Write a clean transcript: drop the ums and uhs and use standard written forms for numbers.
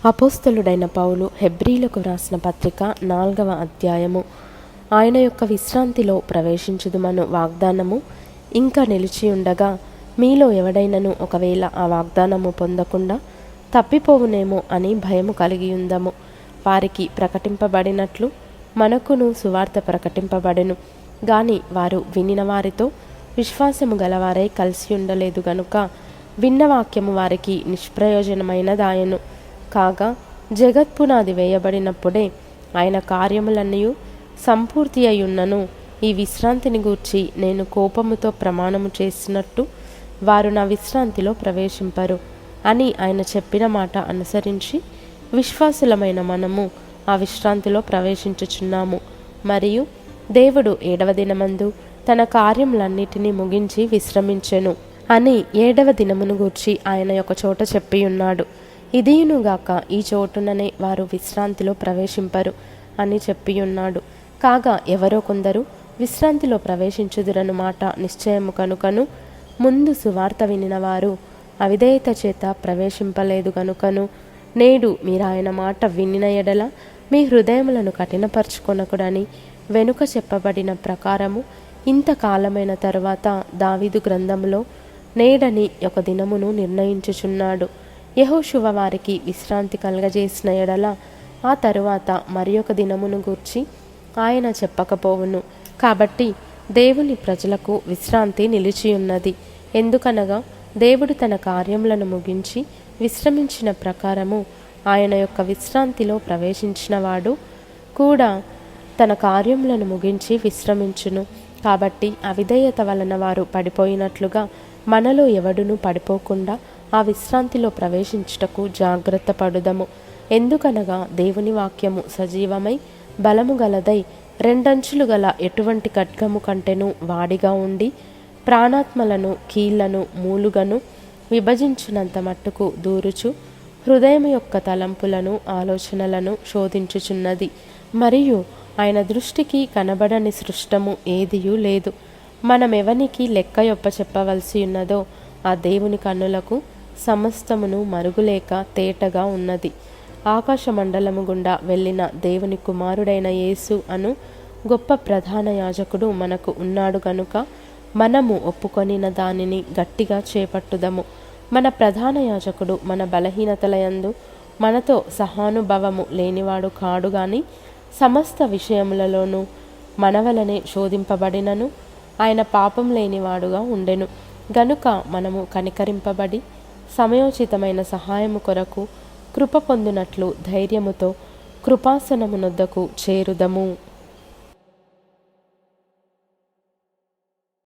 అపోస్తలుడైన పౌలు హెబ్రీలకు వ్రాసిన పత్రిక 4వ అధ్యాయము. ఆయన యొక్క విశ్రాంతిలో ప్రవేశించుదుమను వాగ్దానము ఇంకా నిలిచి ఉండగా, మీలో ఎవడైనను ఒకవేళ ఆ వాగ్దానము పొందకుండా తప్పిపోవునేమో అని భయము కలిగి ఉందము. వారికి ప్రకటింపబడినట్లు మనకును సువార్త ప్రకటింపబడెను, గాని వారు వినిన వారితో విశ్వాసము గలవారై కలిసి ఉండలేదు గనుక విన్న వాక్యము వారికి నిష్ప్రయోజనమైనదాయెను. కాగా జగత్పునాది వేయబడినప్పుడే ఆయన కార్యములన్నీ సంపూర్తి అయ్యున్నను, ఈ విశ్రాంతిని గూర్చి నేను కోపముతో ప్రమాణము చేసినట్టు వారు నా విశ్రాంతిలో ప్రవేశింపరు అని ఆయన చెప్పిన మాట అనుసరించి విశ్వాసులమైన మనము ఆ విశ్రాంతిలో ప్రవేశించుచున్నాము. మరియు దేవుడు 7వ దినమందు తన కార్యములన్నిటినీ ముగించి విశ్రమించెను అని 7వ దినమును గూర్చి ఆయన ఒక చోట చెప్పియున్నాడు. ఇదియునుగాక ఈ చోటుననే వారు విశ్రాంతిలో ప్రవేశింపరు అని చెప్పియున్నాడు. కాగా ఎవరో కొందరు విశ్రాంతిలో ప్రవేశించుదురను మాట నిశ్చయము కనుకను, ముందు సువార్త వినిన వారు అవిధేయత చేత ప్రవేశింపలేదు గనుకను, నేడు మీరాయన మాట వినిన ఎడల మీ హృదయములను కఠినపరచుకొనకుడని వెనుక చెప్పబడిన ప్రకారము ఇంతకాలమైన తరువాత దావీదు గ్రంథములో నేడని ఒక దినమును నిర్ణయించుచున్నాడు. యెహోషువ వారికి విశ్రాంతి కలగజేసిన ఎడల ఆ తరువాత మరి ఒక దినమును గూర్చి ఆయన చెప్పకపోవును. కాబట్టి దేవుని ప్రజలకు విశ్రాంతి నిలిచియున్నది. ఎందుకనగా దేవుడు తన కార్యములను ముగించి విశ్రమించిన ప్రకారము ఆయన యొక్క విశ్రాంతిలో ప్రవేశించిన వాడు కూడా తన కార్యములను ముగించి విశ్రమించును. కాబట్టి అవిధేయత వలన వారు పడిపోయినట్లుగా మనలో ఎవడును పడిపోకుండా ఆ విశ్రాంతిలో ప్రవేశించుటకు జాగ్రత్త పడుదము. ఎందుకనగా దేవుని వాక్యము సజీవమై బలము గలదై రెండంచులు గల ఎటువంటి ఖడ్గము కంటెను వాడిగా ఉండి ప్రాణాత్మలను కీళ్లను మూలుగను విభజించునంత మట్టుకు దూరుచు హృదయం యొక్క తలంపులను ఆలోచనలను శోధించుచున్నది. మరియు ఆయన దృష్టికి కనబడని సృష్టము ఏదియూ లేదు. మనమెవనికి లెక్క చెప్పవలసి ఉన్నదో ఆ దేవుని కన్నులకు సమస్తమును మరుగులేక తేటగా ఉన్నది. ఆకాశ మండలము గుండా వెళ్ళిన దేవుని కుమారుడైన యేసు అను గొప్ప ప్రధాన యాజకుడు మనకు ఉన్నాడు గనుక మనము ఒప్పుకొనిన దానిని గట్టిగా చేపట్టుదము. మన ప్రధాన యాజకుడు మన బలహీనతలయందు మనతో సహానుభవము లేనివాడు కాడు గాని సమస్త విషయములలోనూ మన వలనే శోధింపబడినను ఆయన పాపం లేనివాడుగా ఉండెను. గనుక మనము కనికరింపబడి సమయోచితమైన సహాయము కొరకు కృప పొందునట్లు ధైర్యముతో కృపాసనమునొద్దకు చేరుదము.